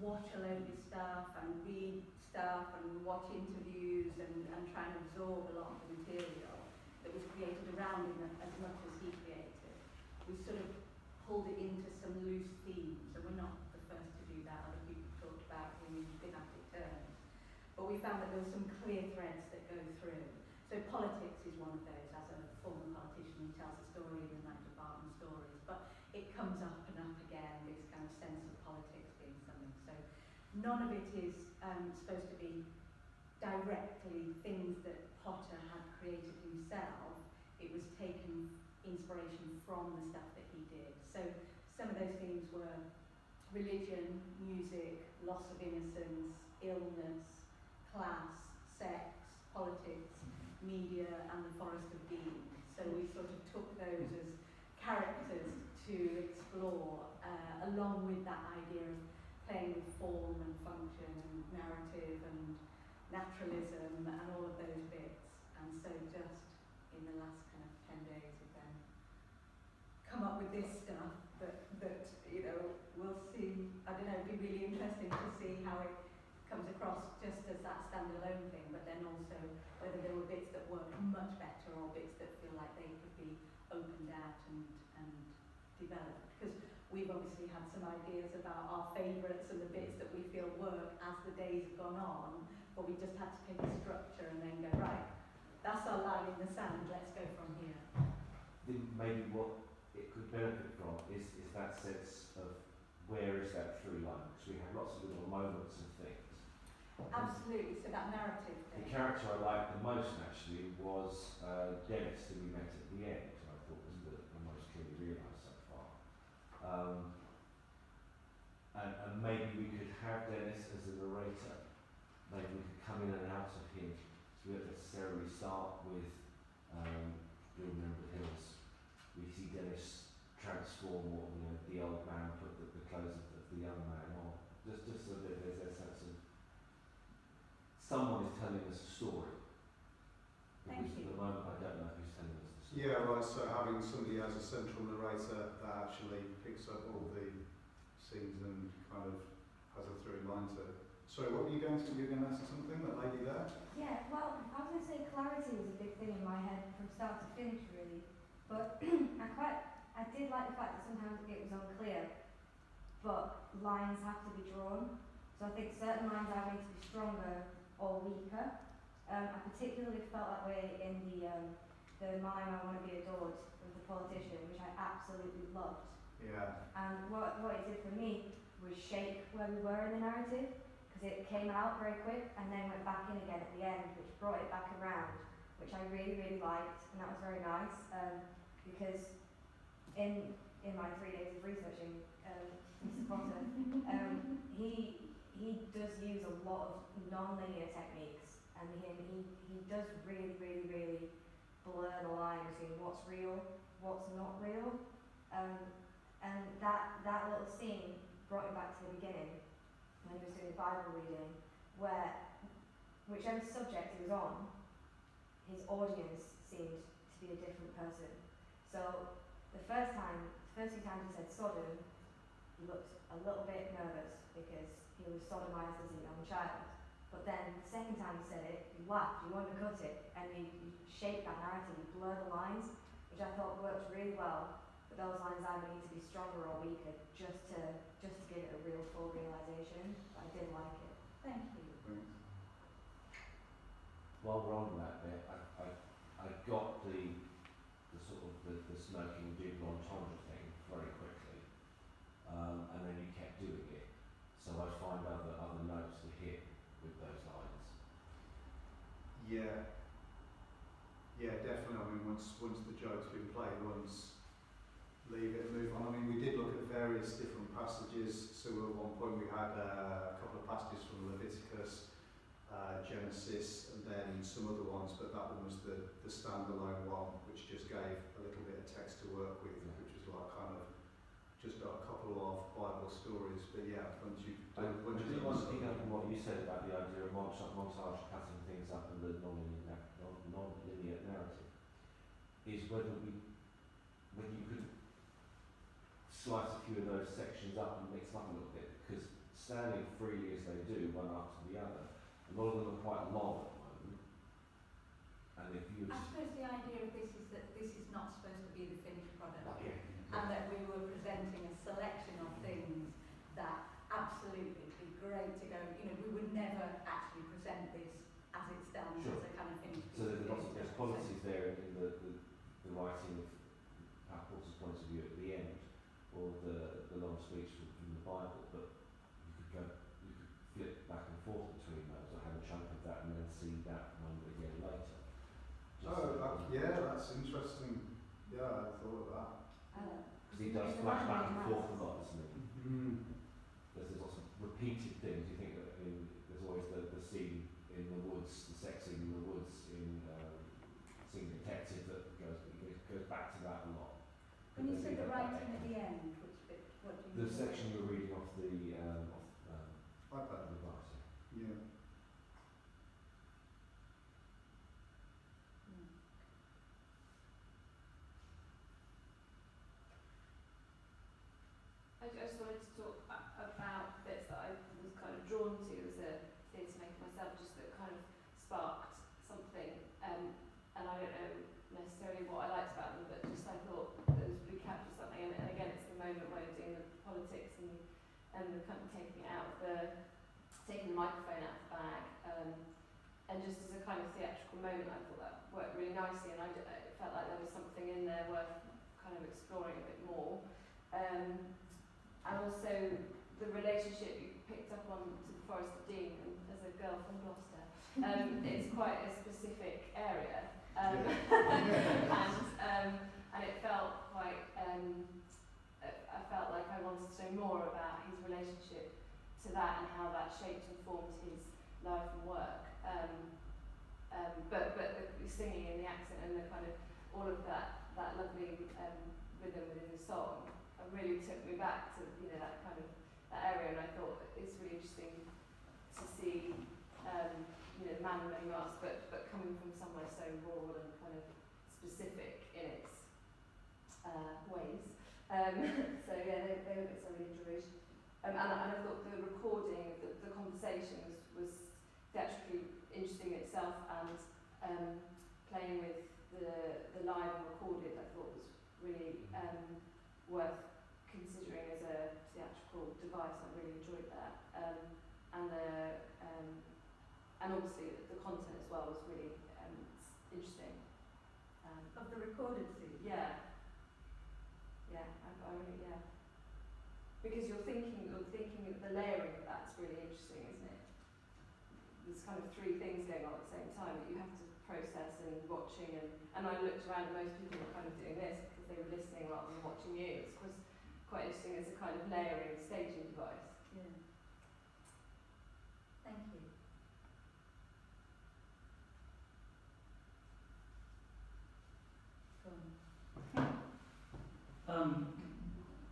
watch a load of stuff and read stuff and watch interviews and try and absorb a lot of the material that was created around him as much as he created. We sort of pulled it into some loose themes, and we're not the first to do that. Other people talked about him in thematic terms. But we found that there were some clear threads that go through. So politics is one of those. As a former politician, he tells a story in the Night of Barton Stories, but it comes up and up again, this kind of sense of politics being something. So none of it is supposed to be directly things that Potter had created himself. It was taken inspiration from the stuff that he did. So some of those themes were religion, music, loss of innocence, illness, class, sex, politics, media, and the Forest of Dean. So we sort of took those as characters to explore, along with that idea of playing with form and function and narrative and naturalism and all of those bits. And so just in the last kind of 10 days we've then come up with this stuff that you know, we'll see. I don't know, it'd be really interesting to see how it comes across just as that standalone thing, but then also whether there were bits that work much better or bits that feel like they could be opened out and developed. Because we've obviously had some ideas about our favourites and the bits that we feel work as the days have gone on, but we just had to pick a structure and then go, right, that's our line in the sand, let's go from here. Maybe what it could benefit from is that sense of where is that through line, because we have lots of little moments and things. Absolutely, so that narrative thing. The character I liked the most actually was Dennis, who we met at the end, who I thought was the most clearly realised so far. And maybe we could have Dennis as a narrator. Maybe we could come in and out of him, so we don't necessarily start with You'll Remember the Hills. We see Dennis transform, or you know, the old man put the clothes of the young man on. Just so that there's a sense of someone is telling us a story. Because at the moment I don't know who's telling us the story. Yeah, right, so having somebody as a central narrator that actually picks up all the scenes and kind of has a through line to it. Sorry, what were you going to ask something, that lady there? Yeah, well, I was going to say clarity was a big thing in my head from start to finish, really. But I did like the fact that sometimes it was unclear, but lines have to be drawn. So I think certain lines either need to be stronger or weaker. I particularly felt that way in the mime I Want to Be Adored with the politician, which I absolutely loved. Yeah. And what it did for me was shake where we were in the narrative, because it came out very quick and then went back in again at the end, which brought it back around, which I really, really liked, and that was very nice, because in my 3 days of researching Mr. Potter, he does use a lot of non-linear techniques, and he does really, really, really blur the line between what's real, what's not real, and that little scene brought me back to the beginning when he was doing the Bible reading, where whichever subject he was on, his audience seemed to be a different person. So the first few times he said Sodom, he looked a little bit nervous because he was sodomized as a young child. But then the second time he said it, he laughed, he wanted to cut it, and he shaped that narrative, he blurred the lines, which I thought worked really well. But those lines either need to be stronger or weaker just to give it a real full realisation. But I did like it. Thank you. While we're on that bit, I got the sort of the smoking double entendre thing very quickly, and then you kept doing it. So I find other notes to hit with those lines. Yeah. Yeah, definitely. I mean, once the joke's been played, once leave it and move on. I mean, we did look at various different passages. So at one point we had a couple of passages from Leviticus, Genesis, and then some other ones, but that one was the standalone one, which just gave a little bit of text to work with, which was like kind of just a couple of Bible stories. But yeah, once you I did want to pick up on what you said about the idea of montage cutting things up and the non-linear narrative, is whether you could slice a few of those sections up and mix them up a little bit, because standing freely as they do, one after the other, a lot of them are quite long at the moment. And if you I suppose the idea of this is that this is not supposed to be the finished product, and that we were presenting a selection of things that absolutely would be great to go, you know, we would never actually present this as it stands Sure. as a kind of finished So piece there's lots of finished qualities there in the writing of Pat Porter's point of view at the end, or the long speech from the Bible, but you could flip back and forth between those, or have a chunk of that and then see that one again later. That's interesting. Yeah, I thought of that. Because he does flash back and forth a lot, doesn't he? Mm. There's lots of repeated things. You think that there's always the scene in the woods, the sex scene in the woods in Singing Detective that goes back to that a lot. When you said the That writing at the end, which bit, what do you the mean? section you were reading off the iPad. device. Yeah. Mm. I just wanted to talk about bits that I was kind of drawn to as a theatre maker myself, just that kind of sparked something. And I don't know necessarily what I liked about them, but just I thought those really captured something. And again, it's the moment where you're doing the politics and the kind of taking the microphone out of the bag. And just as a kind of theatrical moment, I thought that worked really nicely, and it felt like there was something in there worth kind of exploring a bit more. And also the relationship you picked up on to the Forest of Dean, and as a girl from Gloucester, it's quite a specific area, and it felt quite. I felt like I wanted to know more about his relationship to that and how that shaped and formed his life and work. But the singing and the accent and the kind of all of that lovely rhythm within the song really took me back to that kind of that area, and I thought it's really interesting to see the man of many masks, but coming from somewhere so rural and kind of specific in its ways. So yeah, they were bits I really enjoyed, and I thought the recording of the conversation was theatrically interesting in itself, and playing with the live and recorded I thought was really worth considering as a theatrical device. I really enjoyed that, and obviously the content as well was really interesting. Of the recorded scene? Yeah, I really, because you're thinking of the layering of that's really interesting, isn't it? There's kind of three things going on at the same time that you have to process and watching, and I looked around and most people were kind of doing this because they were listening rather than watching you. It was quite interesting as a kind of layering staging device. Yeah. Thank you. Go on.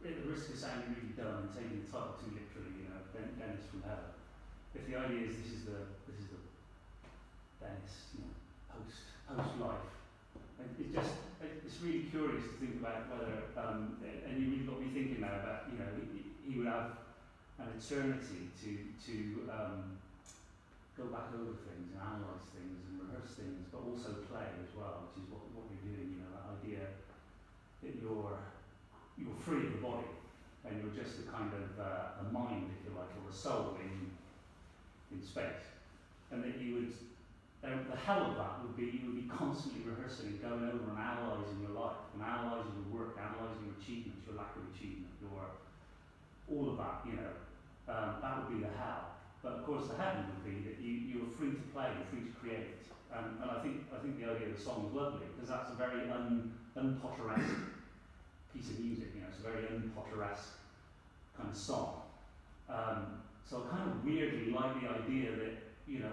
At the risk of sounding really dumb and taking the title too literally, Dennis from Hell. If the idea is this is the Dennis, post life, it's really curious to think about whether, and you really got me thinking now about he would have an eternity to go back over things and analyse things and rehearse things, but also play as well, which is what you're doing. That idea that you're free of the body and you're just a kind of a mind, if you like, or a soul in space, and that you would the hell of that would be you would be constantly rehearsing and going over and analysing your life and analysing your work, analysing your achievements, your lack of achievement, all of that. That would be the hell. But of course the heaven would be that you're free to play, you're free to create, and I think the idea of the song is lovely because that's a very un-Potteresque piece of music. It's a very un-Potteresque kind of song. So I kind of weirdly like the idea that,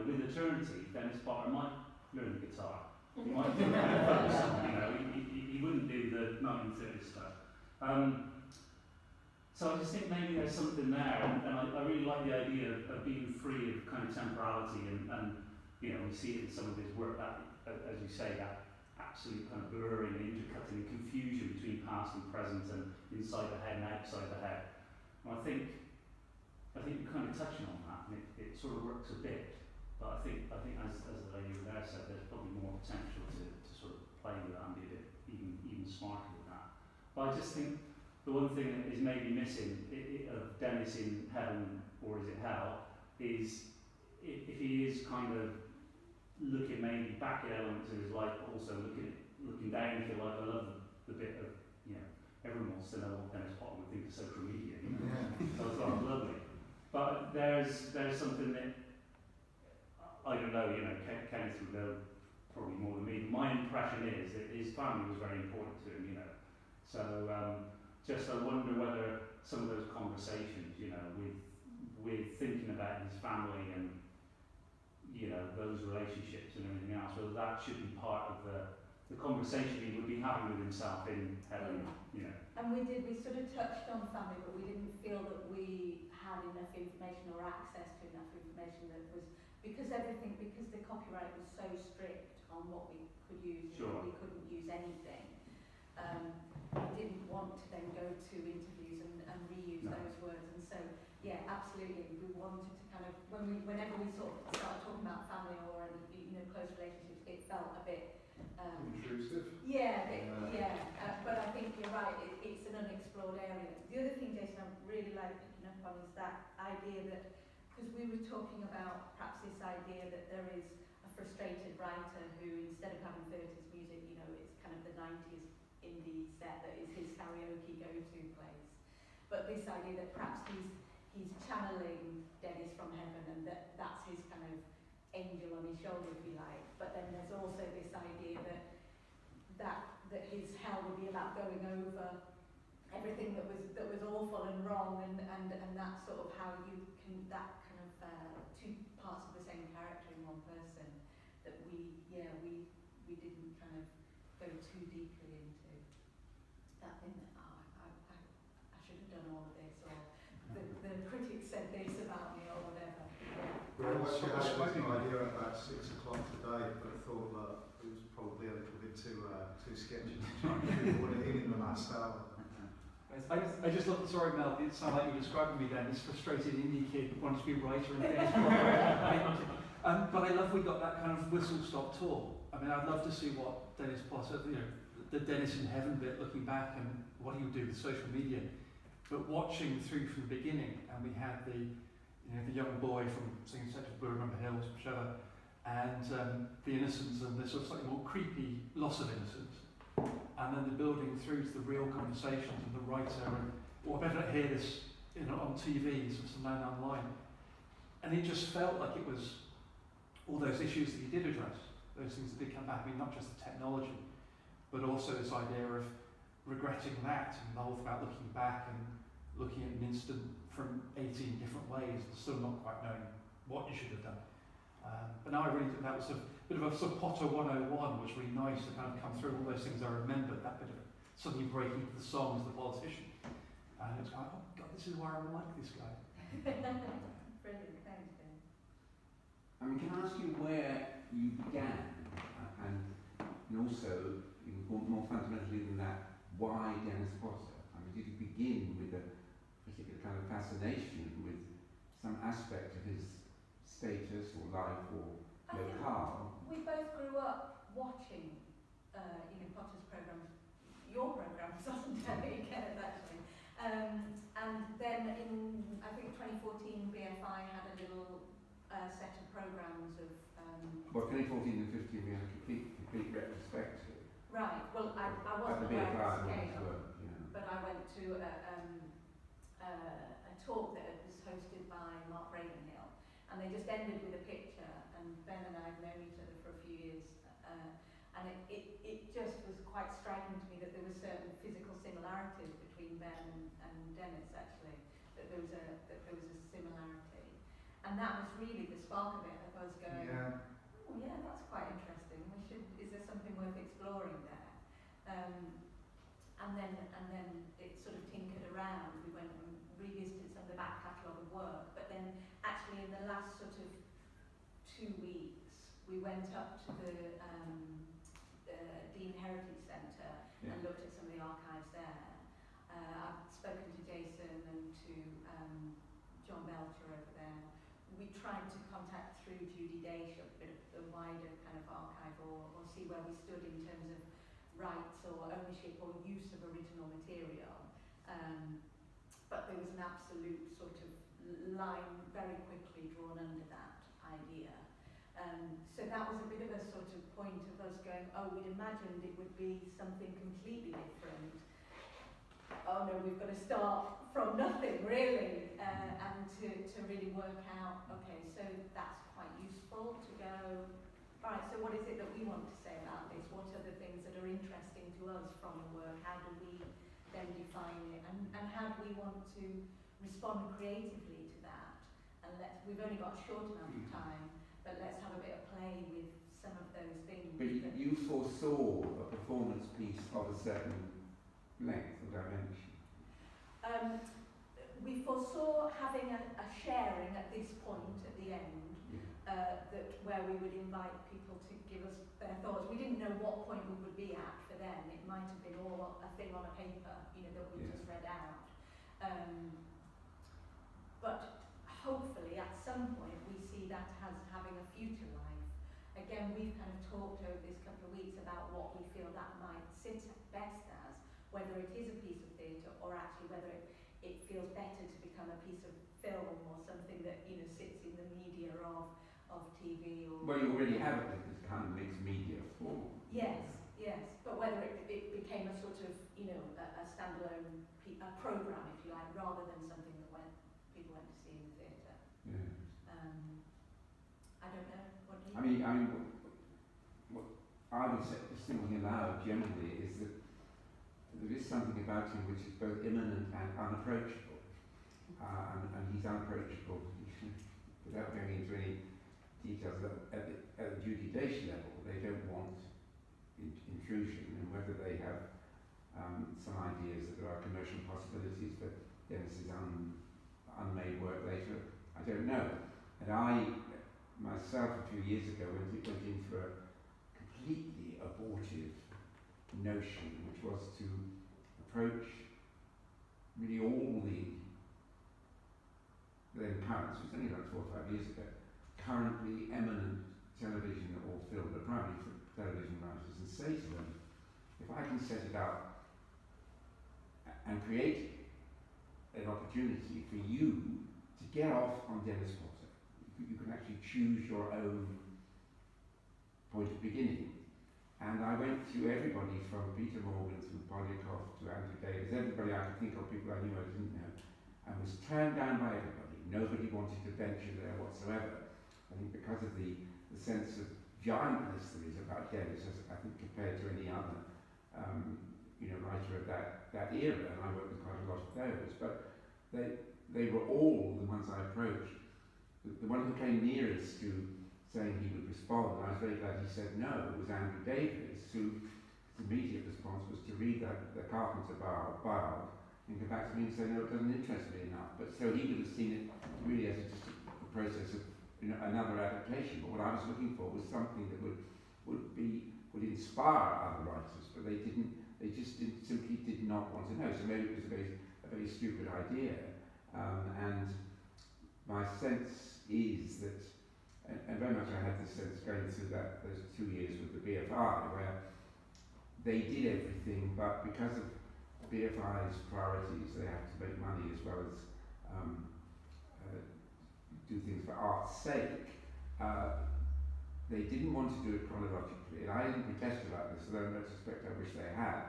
with eternity, Dennis Potter might learn the guitar. He might do a folk song, he wouldn't do the 1930s stuff. So I just think maybe there's something there, and I really like the idea of being free of kind of temporality, and we see it in some of his work, that, as you say, that absolute kind of blurring, intercutting, confusion between past and present, and inside the head and outside the head. And I think I think you're kind of touching on that, and it sort of works a bit. But I think as the lady over there said, there's probably more potential to sort of play with that and be a bit even smarter with that. But I just think the one thing that is maybe missing of Dennis in Heaven, or is it Hell, is if he is kind of looking maybe back at elements of his life, but also looking down, if you like. I love the bit of, everyone wants to know what Dennis Potter would think of social media, so it's lovely. But there's something that, I don't know, Kenneth would know probably more than me, but my impression is that his family was very important to him, So just I wonder whether some of those conversations, with thinking about his family and, those relationships and everything else, whether that should be part of the conversation he would be having with himself in Heaven, And we sort of touched on family, but we didn't feel that we had enough information or access to enough information that was, because the copyright was so strict on what we could use, Sure. we couldn't use anything. We didn't want to then go to interviews and reuse No. those words, and so yeah, absolutely, we wanted to kind of whenever we sort of started talking about family or close relationships, it felt a bit Intrusive. but I think you're right, it's an unexplored area. The other thing, Jason, I really like picking up on is that idea that, because we were talking about perhaps this idea that there is a frustrated writer who, instead of having 30s music, it's kind of the 90s indie set that is his karaoke go-to place. But this idea that perhaps he's channeling Dennis from Heaven, and that's his kind of angel on his shoulder, if you like. But then there's also this idea that his hell would be about going over everything that was awful and wrong, and that's sort of how you can, that kind of two parts of the same character in one person that we didn't kind of go too deeply into. That thing that I should have done all of this, or the critics said this about me, or whatever. We actually had an idea at about 6 o'clock today, but thought that it was probably a little bit too sketchy to try and put it in the last hour. I just love the story, Mel. It sounded like you were describing me then, this frustrated indie kid who wanted to be a writer and things. But I love we got that kind of whistle-stop tour. I mean, I'd love to see what Dennis Potter, the Dennis in Heaven bit, looking back, and what he would do with social media. But watching through from the beginning, and we had the young boy from Singing Sections Blue, Remember Hills, whichever, and the innocence and the sort of slightly more creepy loss of innocence. And then the building through to the real conversations and the writer, and or better hear this on TV, sort of somewhere down the line. And it just felt like it was all those issues that he did address, those things that did come back. I mean, not just the technology, but also this idea of regretting that, and the whole thing about looking back and looking at an incident from 18 different ways and still not quite knowing what you should have done. But now I really think that was a bit of a sort of Potter 101, was really nice to kind of come through all those things I remembered, that bit of suddenly breaking into the song as the politician. And it's like, oh God, this is why I like this guy. Brilliant, thanks, Ben. I mean, can I ask you where you began, and also, more fundamentally than that, why Dennis Potter? I mean, did you begin with a particular kind of fascination with some aspect of his status or life or locale? We both grew up watching, Potter's programs, your programs, wasn't it, Kenneth, actually. And then in, I think 2014, BFI had a little set of programs of... Well, 2014 and 15 we had a complete retrospective. Right, well, I wasn't At the aware of the BFI scale, yeah. but I went to a talk that was hosted by Mark Ravenhill, and they just ended with a picture, and Ben and I have known each other for a few years, and it just was quite striking to me that there were certain physical similarities between Ben and Dennis, actually, that there was a similarity, and that was really the spark of it, of us going, oh yeah, that's quite interesting, is there something worth exploring there? And then it sort of tinkered around. We went and revisited some of the back catalogue of work, but then actually in the last sort of 2 weeks, we went up to the Dean Heritage Centre and looked at some of the archives there. I've spoken to Jason and to John Belcher through Judy Day, a bit of the wider kind of archive, or see where we stood in terms of rights or ownership or use of original material. But there was an absolute sort of line very quickly drawn under that idea. So that was a bit of a sort of point of us going, oh, we'd imagined it would be something completely different. Oh no, we've got to start from nothing really, and to really work out, okay, so that's quite useful to go, all right, so what is it that we want to say about this? What are the things that are interesting to us from the work? How do we then define it? And how do we want to respond creatively to that? And we've only got a short amount of time, but let's have a bit of play with some of those things. But you foresaw a performance piece of a certain length or dimension. We foresaw having a sharing at this point, at the end, that where we would invite people to give us their thoughts. We didn't know what point we would be at for them. It might have been all a thing on a paper, that we just read out. But hopefully at some point we see that as having a future life. Again, we've kind of talked over this couple of weeks about what we feel that might sit best as, whether it is a piece of theatre or actually whether it feels better to become a piece of film or something that sits in the media of TV or. Well, you already have it as kind of mixed media form. Yes, but whether it became a sort of a standalone a program, if you like, rather than something that people went to see in the theatre. Yeah. I don't know. What do you? I mean, what I would say, just thinking aloud generally, is that there is something about him which is both imminent and unapproachable, and he's unapproachable without going into any details. At the Judy Dench level, they don't want intrusion, and whether they have some ideas that there are commercial possibilities for Dennis's unmade work later, I don't know. And I myself a few years ago went into a completely abortive notion, which was to approach really all the then current, so it's only about 4 or 5 years ago, currently eminent television or film, but primarily for television writers, and say to them, if I can set it up and create an opportunity for you to get off on Dennis Potter, you can actually choose your own point of beginning. And I went to everybody from Peter Morgan through Polyakov to Andrew Davies, everybody I could think of, people I knew I didn't know, and was turned down by everybody. Nobody wanted to venture there whatsoever. I think because of the sense of giantness there is about Dennis, as I think compared to any other writer of that era, and I worked with quite a lot of those, but they were all the ones I approached. The one who came nearest to saying he would respond, and I was very glad he said no, was Andrew Davies, whose immediate response was to read the Carpenter bio and come back to me and say, no, it doesn't interest me enough. But so he would have seen it really as just a process of another adaptation. But what I was looking for was something that would inspire other writers, but they simply did not want to know. So maybe it was a very stupid idea. And my sense is that, and very much I had this sense going through those 2 years with the BFI, where they did everything, but because of BFI's priorities, they have to make money as well as do things for art's sake. They didn't want to do it chronologically, and I didn't protest about this, although in retrospect I wish they had.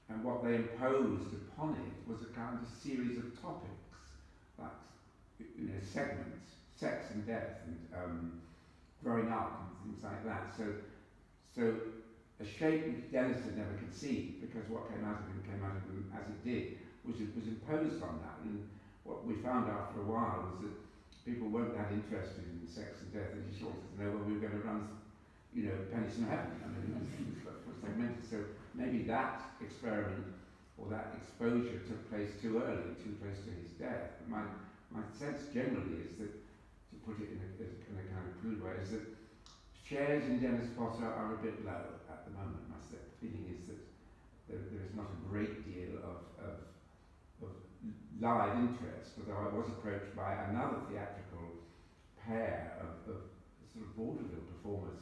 And what they imposed upon it was a kind of series of topics, like segments, sex and death, and growing up, and things like that. So a shape which Dennis had never conceived, because what came out of him as it did, was imposed on that. And what we found after a while was that people weren't that interested in sex and death. They just wanted to know when we were going to run, Pennies from Heaven. I mean, it was segmented. So maybe that experiment or that exposure took place too early, too close to his death. My sense generally is that, to put it in a kind of crude way, is that shares in Dennis Potter are a bit low at the moment. My feeling is that there is not a great deal of live interest, although I was approached by another theatrical pair of sort of vaudeville performers.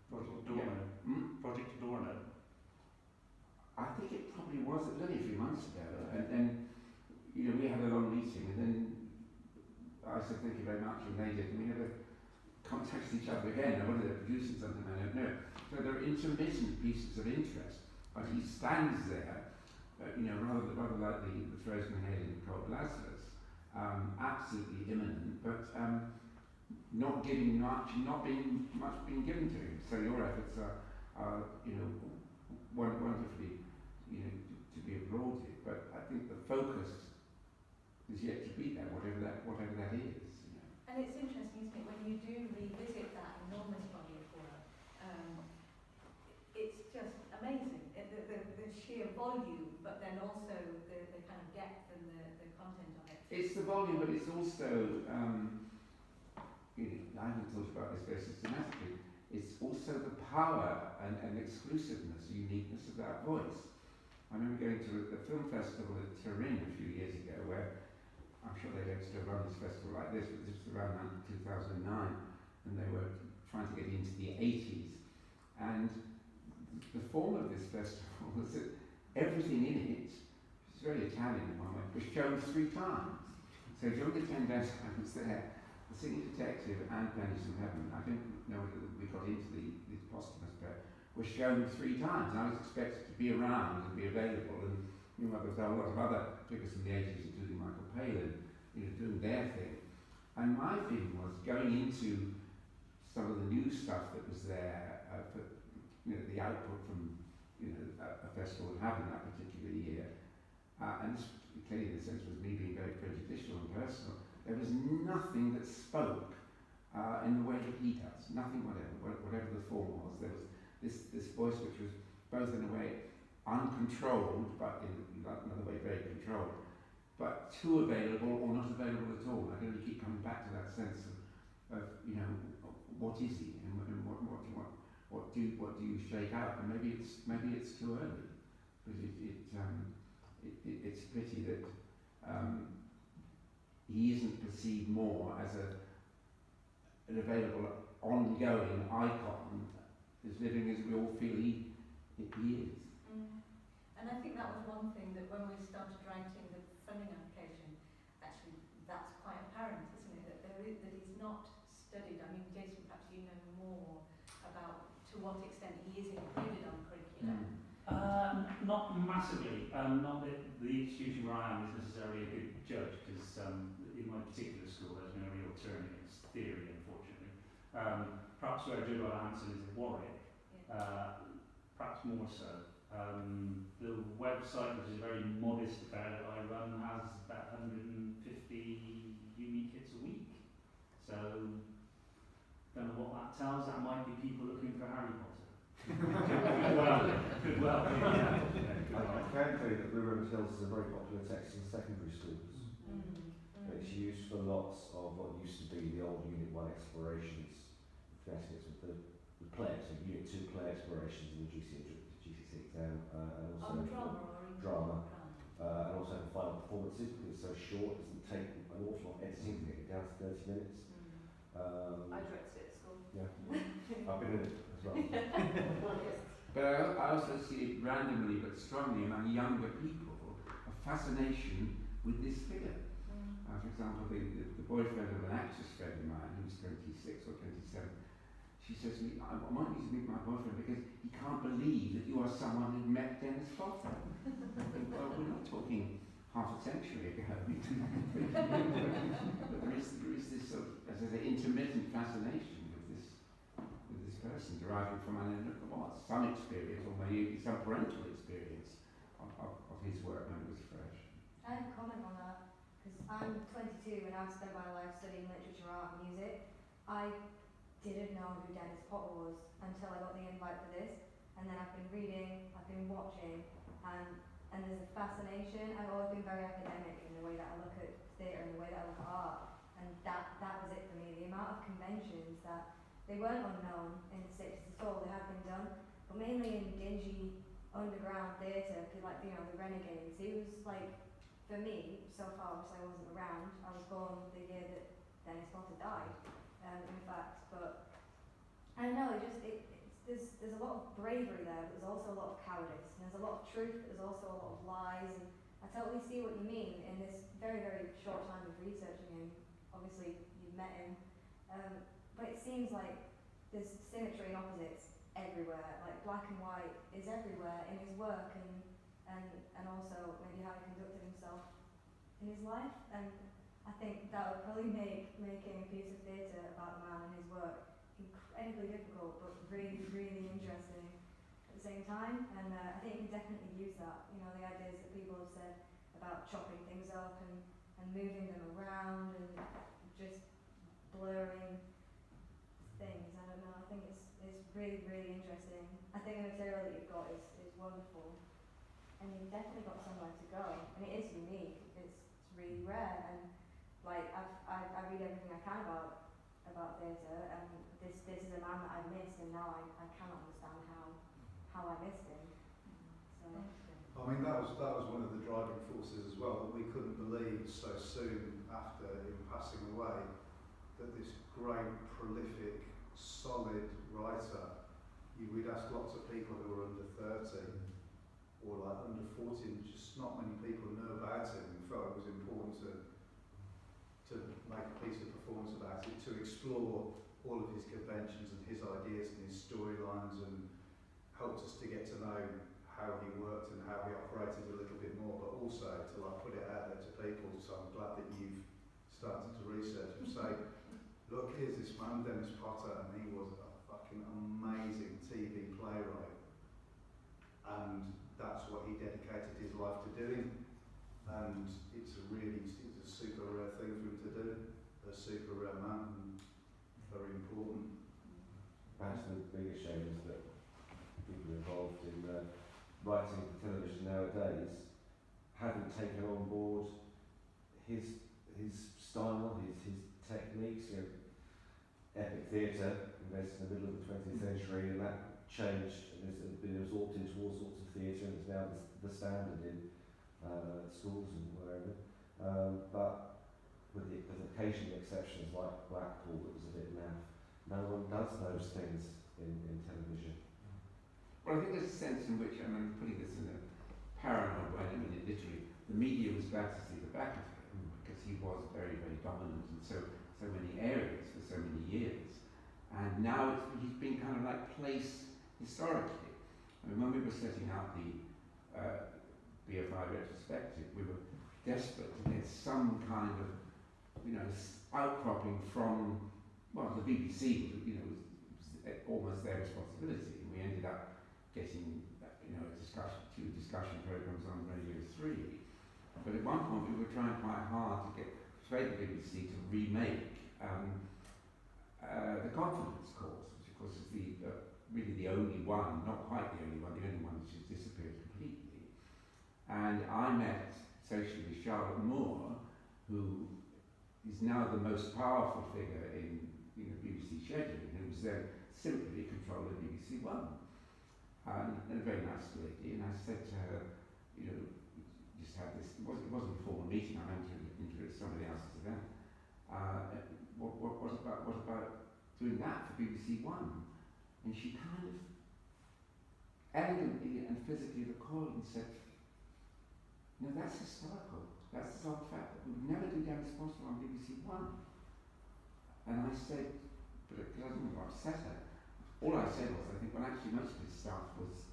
Project Adorno. Project Adorno. I think it probably was, it was only a few months ago, and you know, we had a long meeting, and then I said thank you very much, and they did, and we never contacted each other again. I whether they're producing something, I don't know. So there are intermittent pieces of interest, but he stands there, you know, rather like the frozen head in Cold Lazarus, absolutely imminent, but not giving much, not being much being given to him. So your efforts are you know, wonderfully, you know, to be applauded. But I think the focus is yet to be there, whatever that is. You know. And it's interesting, isn't it, when you do revisit that enormous body of work, it's just amazing, the sheer volume, but then also the kind of depth and the content of it. It's the volume, but it's also, you know, I haven't thought about this very systematically, it's also the power and exclusiveness, uniqueness of that voice. I remember going to a film festival at Turin a few years ago, where I'm sure they don't still run this festival like this, but this was around 2009, and they were trying to get into the 80s. And the form of this festival was that everything in it, which is very Italian in one way, was shown 3 times. So during the 10 days I was there, The Singing Detective and Pennies from Heaven, I don't know whether we got into the posthumous bit, was shown 3 times. And I was expected to be around and be available, and you know, there was a lot of other figures from the 80s, including Michael Palin, you know, doing their thing. And my feeling was going into some of the new stuff that was there, for, you know, the output from, you know, a festival would have in that particular year, and this clearly in the sense was me being very prejudicial and personal. There was nothing that spoke in the way that he does, nothing whatever the form was. There was this voice which was both in a way uncontrolled, but in another way very controlled, but too available or not available at all. I can only keep coming back to that sense of you know, what is he, and what do you shake out? And maybe it's too early, but it's a pity that he isn't perceived more as an available, ongoing icon, as living as we all feel he is. And I think that was one thing that when we started writing the funding application, actually that's quite apparent, isn't it? That he's not studied. I mean, Jason, perhaps you know more about to what extent he is included on curriculum. Not massively. Not that the institution where I am is necessarily a good judge, because in my particular school there's no real turn against theory, unfortunately. Perhaps where Jodwell Hanson is in Warwick, perhaps more so. The website, which is a very modest affair that I run, has about 150 unique hits a week. So, don't know what that tells. That might be people looking for Harry Potter. Could well be. I can tell you that Blue River Hills is a very popular text in secondary schools. It's used for lots of what used to be the old Unit 1 explorations, the play, so Unit 2 play explorations in the GCSE exam, and also drama, and also for final performances, because it's so short, it doesn't take an awful lot of editing to get it down to 30 minutes. I directed it at school. Yeah, I've been in it as well. But I also see it randomly but strongly among younger people, a fascination with this figure. For example, the boyfriend of an actress friend of mine, who's 26 or 27, she says to me, I want you to meet my boyfriend because he can't believe that you are someone who met Dennis Potter. I think, well, we're not talking half a century ago. But there is this sort of, as I say, intermittent fascination with this person deriving from some experience, or maybe some parental experience of his work when it was fresh. I have a comment on that, because I'm 22 and I've spent my life studying literature, art and music. I didn't know who Dennis Potter was until I got the invite for this, and then I've been reading, I've been watching, and there's a fascination. I've always been very academic in the way that I look at theatre and the way that I look at art, and that was it for me. The amount of conventions that they weren't unknown in the 60s at all, they had been done, but mainly in dingy underground theatre, like, you know, the Renegades. It was like, for me, so far, obviously I wasn't around, I was born the year that Dennis Potter died, in fact, but I know, there's a lot of bravery there, but there's also a lot of cowardice, and there's a lot of truth, but there's also a lot of lies, and I totally see what you mean in this very, very short time of researching him. Obviously, you've met him, but it seems like there's symmetry and opposites everywhere, like black and white is everywhere in his work, and also maybe how he conducted himself in his life, and I think that would probably make making a piece of theatre about the man and his work incredibly difficult, but really, really interesting at the same time. And I think you can definitely use that. You know, the ideas that people have said about chopping things up and moving them around and just blurring things. I don't know. I think it's really, really interesting. I think the material that you've got is wonderful, and you've definitely got somewhere to go. And it is unique. It's really rare. And like I read everything I can about theatre, and this is a man that I've missed, and now I cannot understand how I missed him. So. I mean, that was one of the driving forces as well, that we couldn't believe so soon after him passing away that this great, prolific, solid writer, we'd ask lots of people who were under 30 or like under 40, and just not many people knew about him. We felt it was important to make a piece of performance about it, to explore all of his conventions and his ideas and his storylines, and helped us to get to know how he worked and how he operated a little bit more, but also to like put it out there to people. So I'm glad that you've started to research and say, look, here's this man, Dennis Potter, and he was a fucking amazing TV playwright, and that's what he dedicated his life to doing. And it's a super rare thing for him to do, a super rare man, and very important. Perhaps the biggest shame is that people involved in writing for television nowadays haven't taken on board his style, his techniques. You know, epic theatre invented in the middle of the 20th century, and that changed and has been absorbed into all sorts of theatre, and is now the standard in schools and wherever. But with occasional exceptions like Blackpool, that was a bit naff, no one does those things in television. Well, I think there's a sense in which, I'm putting this in a paranoid way, I mean it literally, the media was glad to see the back of him because he was very, very dominant in so many areas for so many years. And now he's been kind of like placed historically. I mean, when we were setting out the BFI retrospective, we were desperate to get some kind of, outcropping from, well, the BBC, was almost their responsibility. And we ended up getting, two discussion programs on Radio 3. But at one point we were trying quite hard to persuade the BBC to remake the Confidence Course, which of course is really the only one, not quite the only one which has disappeared completely. And I met socially with Charlotte Moore, who is now the most powerful figure in BBC scheduling, who was then simply controller of BBC One. And a very nice lady, and I said to her, just had this, it wasn't a formal meeting, I went into it at somebody else's event. What about doing that for BBC One? And she kind of elegantly and physically recoiled and said, that's historical. That's the old fact that we would never do Dennis Potter on BBC One. And I said, because I didn't want to upset her, all I said was, I think, well, actually most of his stuff was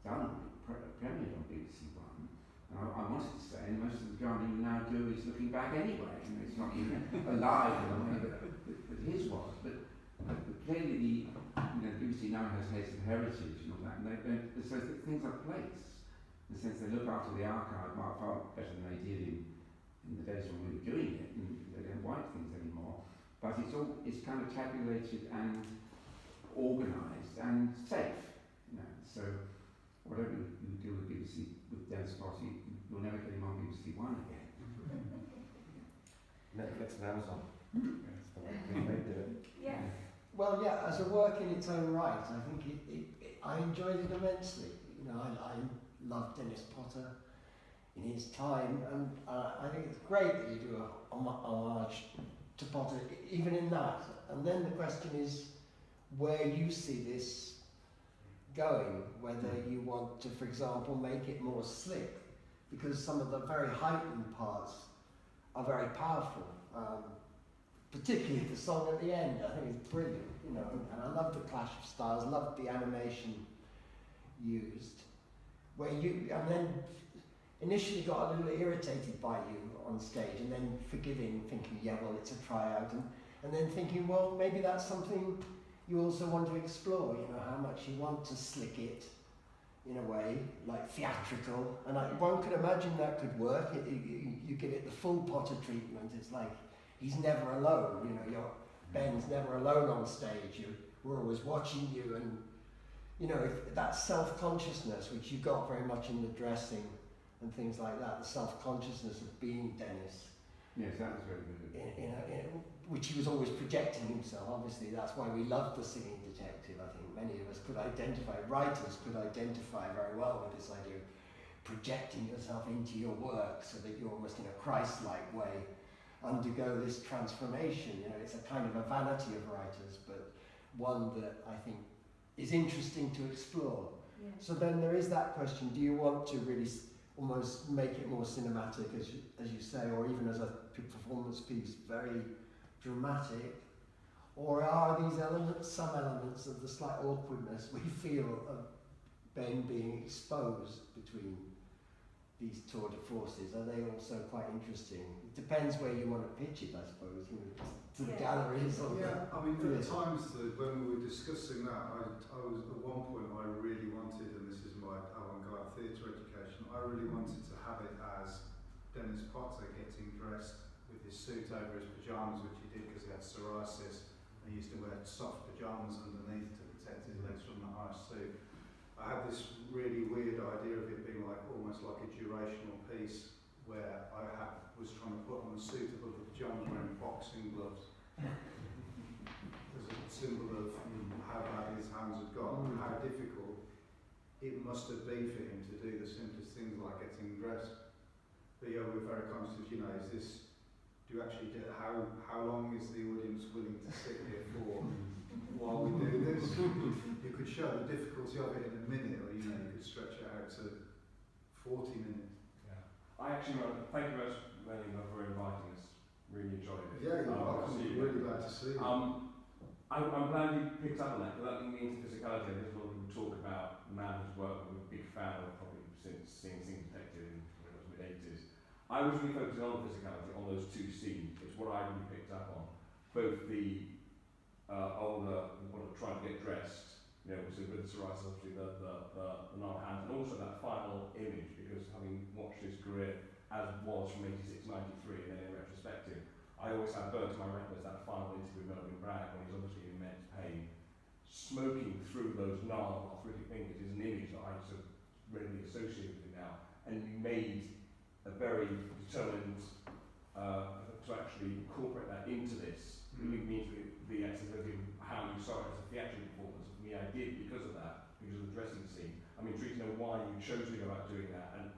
done, premiered on BBC One. And I wanted to say, and most of the drama you now do is looking back anyway. It's not even alive in the way that his was. But clearly the BBC now has Haste and Heritage and all that, and so things are placed. In the sense they look after the archive far better than they did in the days when we were doing it, and they don't write things anymore. But it's kind of tabulated and organised and safe. So whatever you do with BBC, with Dennis Potter, you'll never get him on BBC One again. Netflix and Amazon. That's the way they do it. Yeah. Well, yeah, as a work in its own right, I think I enjoyed it immensely. I loved Dennis Potter in his time, and I think it's great that you do a homage to Potter, even in that. And then the question is, where you see this going, whether you want to, for example, make it more slick, because some of the very heightened parts are very powerful. Particularly the song at the end, I think is brilliant, you know, and I love the clash of styles, love the animation used, where you, and then initially got a little irritated by you on stage, and then forgiving, thinking, yeah, well, it's a tryout, and then thinking, well, maybe that's something you also want to explore, you know, how much you want to slick it in a way, like theatrical, and one could imagine that could work. You give it the full Potter treatment, it's like he's never alone, you know, Ben's never alone on stage, we're always watching you, and you know, if that self-consciousness, which you got very much in the dressing and things like that, the self-consciousness of being Dennis. Yes, that was very good. Which he was always projecting himself, obviously, that's why we love the singing detective. I think many of us could identify, writers could identify very well with this idea of projecting yourself into your work so that you almost in a Christ-like way undergo this transformation. You know, it's a kind of a vanity of writers, but one that I think is interesting to explore. Yeah. So then there is that question, do you want to really almost make it more cinematic, as you say, or even as a performance piece, very dramatic? Or are these elements, some elements of the slight awkwardness we feel of Ben being exposed between these tour de forces, are they also quite interesting? It depends where you want to pitch it, I suppose, you know, to the galleries or Yeah, I mean, the at times when we were discussing that, I was at one point I really wanted, and this is my avant-garde theatre education, I really wanted to have it as Dennis Potter getting dressed with his suit over his pyjamas, which he did because he had psoriasis, and he used to wear soft pyjamas underneath to protect his legs from the harsh suit. I had this really weird idea of it being like almost like a durational piece where I was trying to put on a suit above the pyjamas wearing boxing gloves as a symbol of how bad his hands had got and how difficult it must have been for him to do the simplest things like getting dressed. But yeah, we're very conscious, you know, is this, do you actually do, how long is the audience willing to sit here for while we do this? You could show the difficulty of it in a minute, or you know, you could stretch it out to 40 minutes. Yeah. I actually, thank you very much for inviting us. Really enjoyed it. Yeah, you're welcome. Really glad to see you. I'm glad you picked up on that, because that linked me into physicality. There's a lot of people talk about the man whose work I'm a big fan of, probably since seeing Singing Detective in the mid-80s. I was really focusing on the physicality, on those two scenes. It's what I really picked up on. Both the older, trying to get dressed, you know, with the psoriasis, obviously the gnarled hands, and also that final image, because having watched his career as was from 86, 93, and then in retrospective, I always have burnt to my retinas that final interview with Melvyn Bragg when he's obviously in immense pain, smoking through those gnarled arthritic fingers is an image that I sort of readily associate with him now, and you made a very determined to actually incorporate that into this. It linked me into the accessibility of how you saw it as a theatrical performance. For me, I did because of that, because of the dressing scene. I'm intrigued to know why you chose to go about doing that, and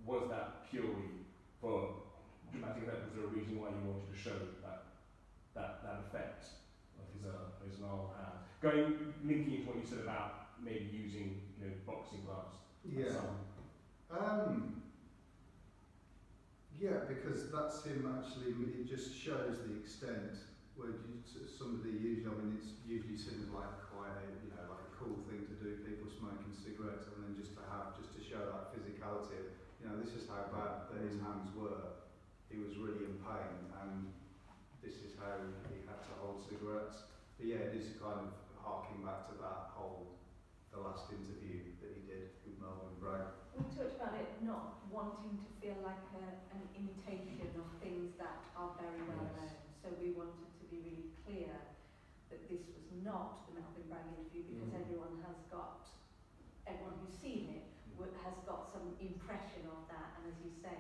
was that purely for dramatic effect? Was there a reason why you wanted to show that effect of his gnarled hand? Linking into what you said about maybe using, you know, boxing gloves. Yeah. Yeah, because that's him actually, it just shows the extent where somebody usually, I mean, it's usually seen as like quite a, you know, like a cool thing to do, people smoking cigarettes, and then just to show that physicality of, you know, this is how bad that his hands were. He was really in pain, and this is how he had to hold cigarettes. But yeah, it is kind of harking back to that whole, the last interview that he did with Melvyn Bragg. We talked about it not wanting to feel like an imitation of things that are very well known. So we wanted to be really clear that this was not the Melvyn Bragg interview, because everyone who's seen it has got some impression of that, and as you say,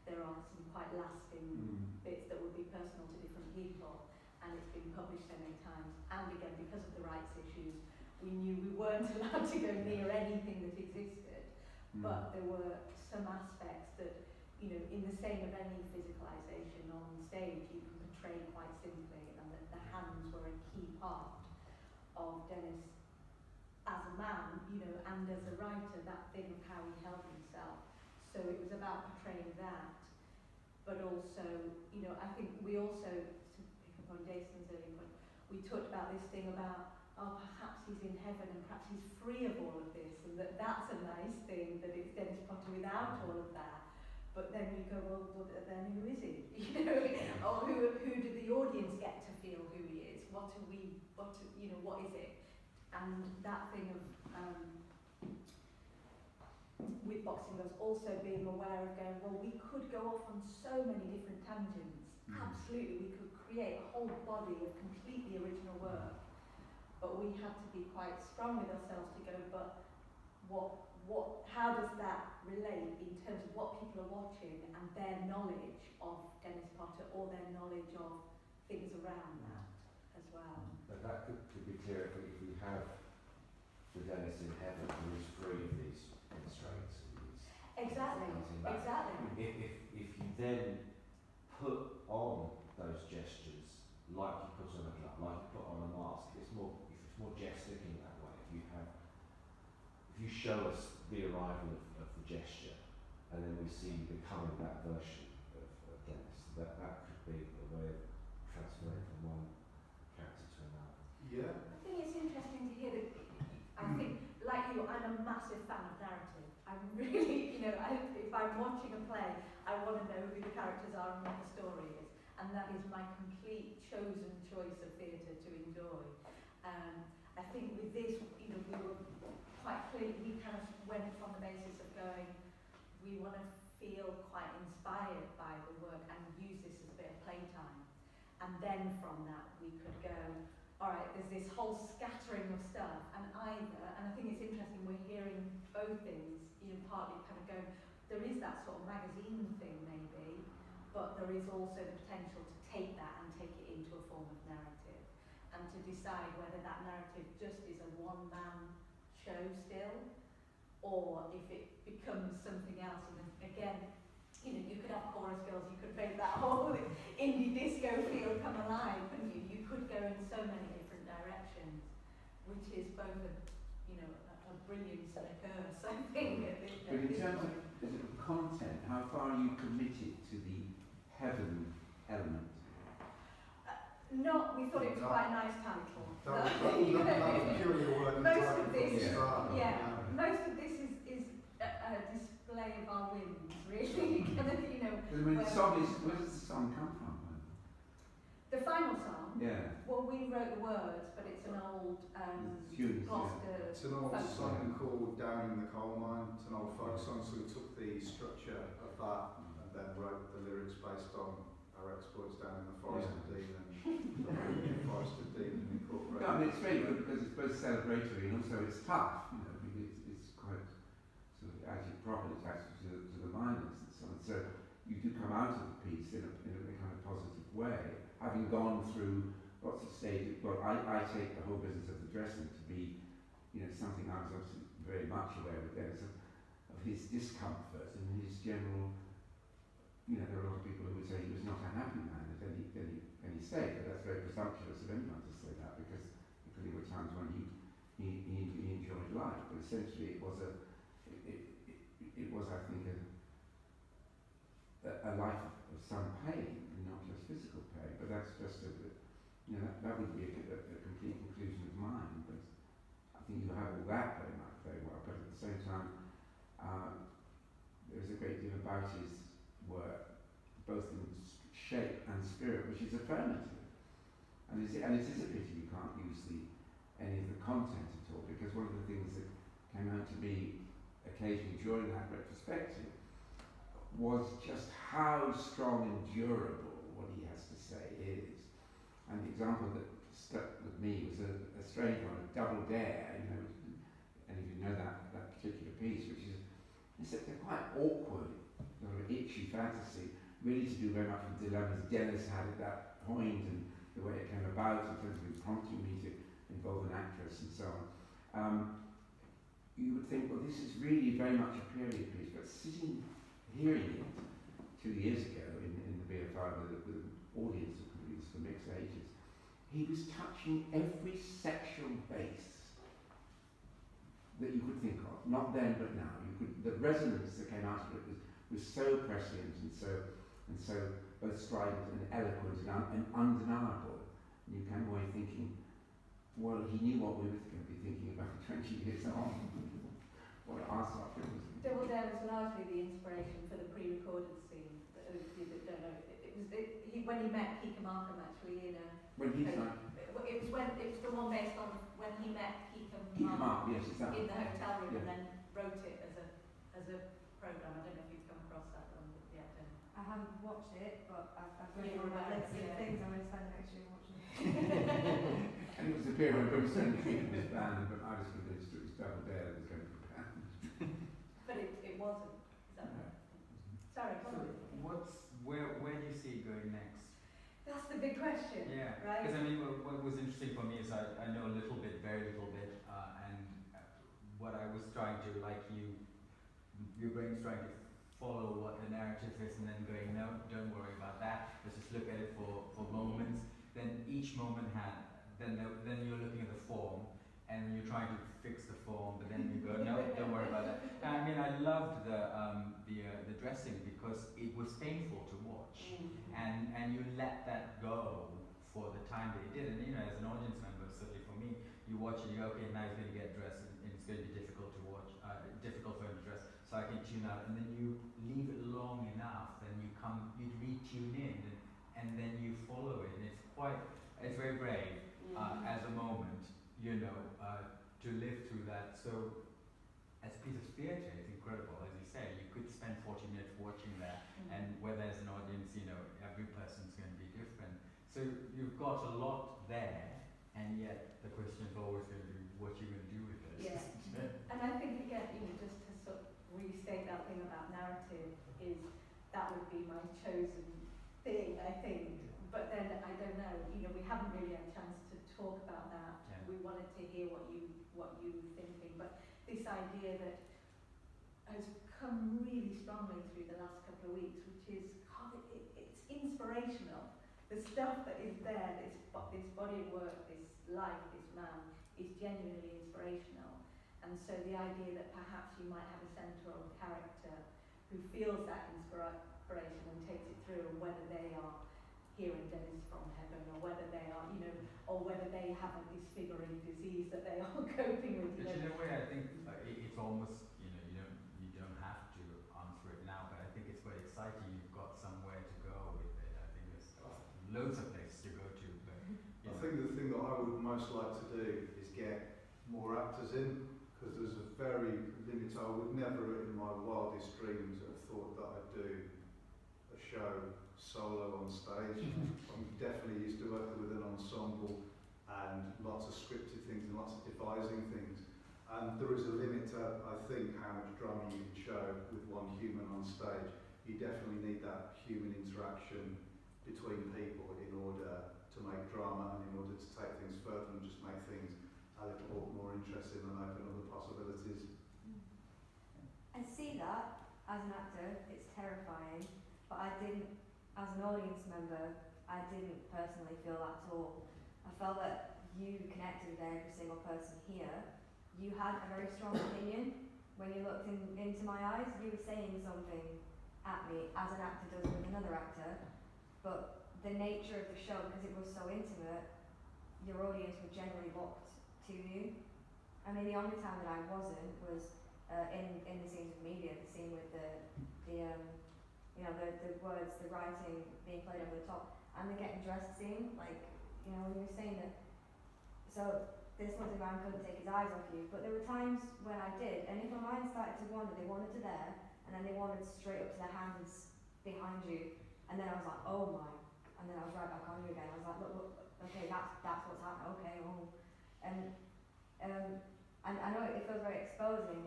there are some quite lasting bits that will be personal to different people, and it's been published so many times. And again, because of the rights issues, we knew we weren't allowed to go near anything that existed, but there were some aspects that, you know, in the same of any physicalisation on stage, you can portray quite simply, and that the hands were a key part of Dennis as a man, you know, and as a writer, that thing of how he held himself. So it was about portraying that, but also, you know, I think we also, to pick up on Jason's earlier point, we talked about this thing about, oh, perhaps he's in heaven and perhaps he's free of all of this, and that's a nice thing, that it's Dennis Potter without all of that. But then you go, well, then who is he? You know, or who do the audience get to feel who he is? What is it? And that thing of, with Boxing Gloves, also being aware of going, well, we could go off on so many different tangents. Absolutely, we could create a whole body of completely original work. But we had to be quite strong with ourselves to go, but how does that relate in terms of what people are watching and their knowledge of Dennis Potter or their knowledge of things around that as well? But that could be clear if we have the Dennis in heaven who is free of these constraints and these Exactly, things in that. exactly. If you then put on those gestures like you put on a glove, like you put on a mask, it's more gestic in that way. If you show us the arrival of the gesture, and then we see you becoming that version of Dennis, that could be a way of transferring from one character to another. Yeah. I think it's interesting to hear that. I think, like you, I'm a massive fan of narrative. I'm really, you know, if I'm watching a play, I want to know who the characters are and what the story is, and that is my complete chosen choice of theatre to enjoy. I think with this, you know, we were quite clearly, we kind of went on the basis of going, we want to feel quite inspired by the work and use this as a bit of playtime. And then from that we could go, all right, there's this whole scattering of stuff, and I think it's interesting, we're hearing both things, you know, partly kind of going, there is that sort of magazine thing maybe, but there is also the potential to take that and take it into a form of narrative, and to decide whether that narrative just is a one-man show still, or if it becomes something else. And again, you know, you could have chorus girls, you could make that whole indie disco feel come alive, couldn't you? You could go in so many different directions, which is both a brilliance and a curse, I think. But in terms of content, how far are you committed to the heaven element? We thought it was quite a nice title. That was purely a word. Most of this, yeah. Most of this is a display of our whims, really. You know. I mean, the song is, where does the song come from? The final song. Yeah. Well, we wrote the words, but it's an old Tunes, Gloucester. It's an old folk song called Down in the Coal Mine. It's an old folk song, so we took the structure of that and then wrote the lyrics based on our exploits down in the Forest of Dean and the Forest of Dean and incorporated. No, I mean, it's very good because it's both celebratory and also it's tough, you know, because it's quite sort of agit-prop, it's actually to the miners and so on. So you do come out of the piece in a kind of positive way, having gone through lots of stages. Well, I take the whole business of the dressing to be, you know, something I was obviously very much aware of Dennis, of his discomfort and his general, you know, there are a lot of people who would say he was not a happy man at any stage, but that's very presumptuous of anyone to say that, because there were times when he enjoyed life, but essentially it was I think a life of some pain, and not just physical pain. But that's just you know, that would be a complete conclusion of mine. But I think you have all that very well. But at the same time, there's a great deal about his work, both in shape and spirit, which is affirmative. And it is a pity you can't use any of the content at all, because one of the things that came out to me occasionally during that retrospective was just how strong and durable what he has to say is. And the example that stuck with me was a strange one, a Double Dare, you know, and if you know that particular piece, which is it's a quite awkward, sort of itchy fantasy, really to do very much with dilemmas Dennis had at that point and the way it came about in terms of him prompting me to involve an actress and so on. You would think, well, this is really very much a period piece, but hearing it 2 years ago in the BFI with an audience of the mixed ages, he was touching every sexual base that you could think of. Not then, but now. The resonance that came out of it was so prescient and so both strident and eloquent and undeniable. And you came away thinking, well, he knew what we were going to be thinking about 20 years on. What our stuff it was. Double Dare was largely the inspiration for the pre-recorded scene. For those of you that don't know, when he met Kika Markham actually in a. When he it signed was the one based on when he met Kika Markham, Markham yes, exactly. in the hotel room Yeah. and then wrote it as a program. I don't know if you've come across that one yet. I haven't watched it, but I've got Yeah, it on my right, list of yeah. things I'm going to spend the next year watching. And it was a period when Brimstone Creek was banned, but I was convinced it was Double Dare that was going to be banned. But it wasn't. Is that right? Sorry, So go on. where do you see it going next? That's the big question. Yeah, Right. because I mean, what was interesting for me is I know a little bit, very little bit, and what I was trying to, like your brain's trying to follow what the narrative is and then going, no, don't worry about that, let's just look at it for moments. Then each moment then you're looking at the form and you're trying to fix the form, but then you go, no, don't worry about that. And I mean, I loved the dressing because it was painful to watch. And you let that go for the time that it did. And you know, as an audience member, certainly for me, you watch it, you go, okay, now he's going to get dressed, and it's going to be difficult to watch, difficult for him to dress, so I can tune out. And then you leave it long enough, then you retune in, and then you follow it. And it's very brave as a moment, you know, to live through that. So, as a piece of theatre, it's incredible, as you say. You could spend 40 minutes watching that. And where there's an audience, you know, every person's going to be different. So you've got a lot there, and yet the question is always going to be what you're going to do with it. Yeah. And I think again, you know, just to sort of restate that thing about narrative is that would be my chosen thing, I think. But then I don't know, you know, we haven't really had a chance to talk about that. Yeah. We wanted to hear what you were thinking, but this idea that has come really strongly through the last couple of weeks, which is, God, it's inspirational. The stuff that is there, this body of work, this life, this man, is genuinely inspirational. And so the idea that perhaps you might have a central character who feels that inspiration and takes it through, and whether they are hearing Dennis from heaven, or whether they are, you know, or whether they have a disfiguring disease that they are coping with. But in a way, I think it's almost, you know, you don't have to answer it now, but I think it's very exciting. You've got somewhere to go with it. I think there's loads of places to go to. But I think the thing that I would most like to do is get more actors in, because there's a very limit. I would never in my wildest dreams have thought that I'd do a show solo on stage. I'm definitely used to working with an ensemble and lots of scripted things and lots of devising things. And there is a limit to, I think, how much drama you can show with one human on stage. You definitely need that human interaction between people in order to make drama and in order to take things further and just make things a little more interesting and open other possibilities. I see that as an actor, it's terrifying, but I didn't, as an audience member, I didn't personally feel that at all. I felt that you connected with every single person here. You had a very strong opinion. When you looked into my eyes, you were saying something at me, as an actor does with another actor, but the nature of the show, because it was so intimate, your audience were generally locked to you. I mean, the only time that I wasn't was in the scenes with media, the scene with the you know, the words, the writing being played over the top, and the getting dressed scene, like, you know, when you were saying that, so this was a man couldn't take his eyes off you, but there were times when I did, and if my mind started to wander, they wandered to there, and then they wandered straight up to their hands behind you, and then I was like, oh my, and then I was right back on you again. I was like, look, okay, that's what's happening, okay, oh, and I know it feels very exposing,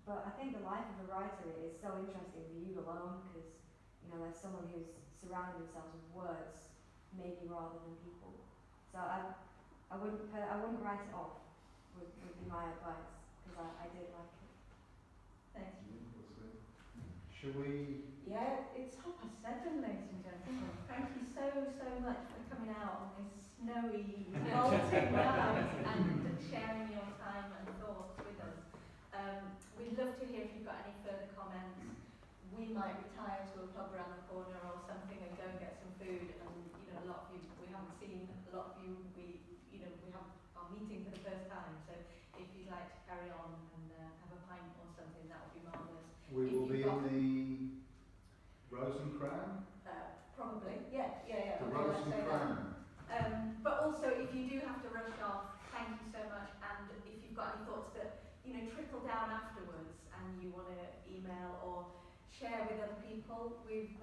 but I think the life of a writer is so interesting, viewed alone, because, you know, there's someone who's surrounded themselves with words, maybe rather than people. So I wouldn't write it off, would be my advice, because I did like it. Thanks. Should we? Yeah, it's 7:30, ladies and gentlemen. Thank you so much for coming out on this snowy, melting night and sharing your time and thoughts with us. We'd love to hear if you've got any further comments. We might retire to a pub around the corner or something and go and get some food. And you know, a lot of you we haven't seen. A lot of you we have our meeting for the first time. So if you'd like to carry on and have a pint or something, that would be marvellous. We If will you've be got- in the Rose and Crown. Probably, yeah. The okay, Rose let's and say that. Crown. But also, if you do have to rush off, thank you so much. And if you've got any thoughts that trickle down afterwards, and you want to email or share with other people, we've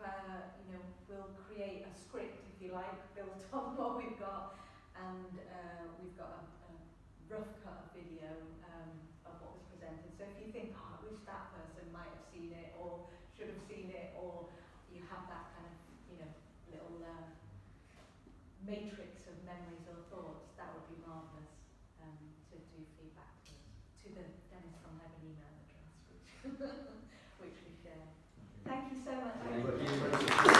we'll create a script, if you like, built on what we've got, and we've got a rough cut video of what was presented. So if you think, I wish that person might have seen it or should have seen it, or you have that kind of little matrix of memories or thoughts, that would be marvellous to do feedback to the Dennis from Heaven email address, which we share. Thank you so much. Thank you.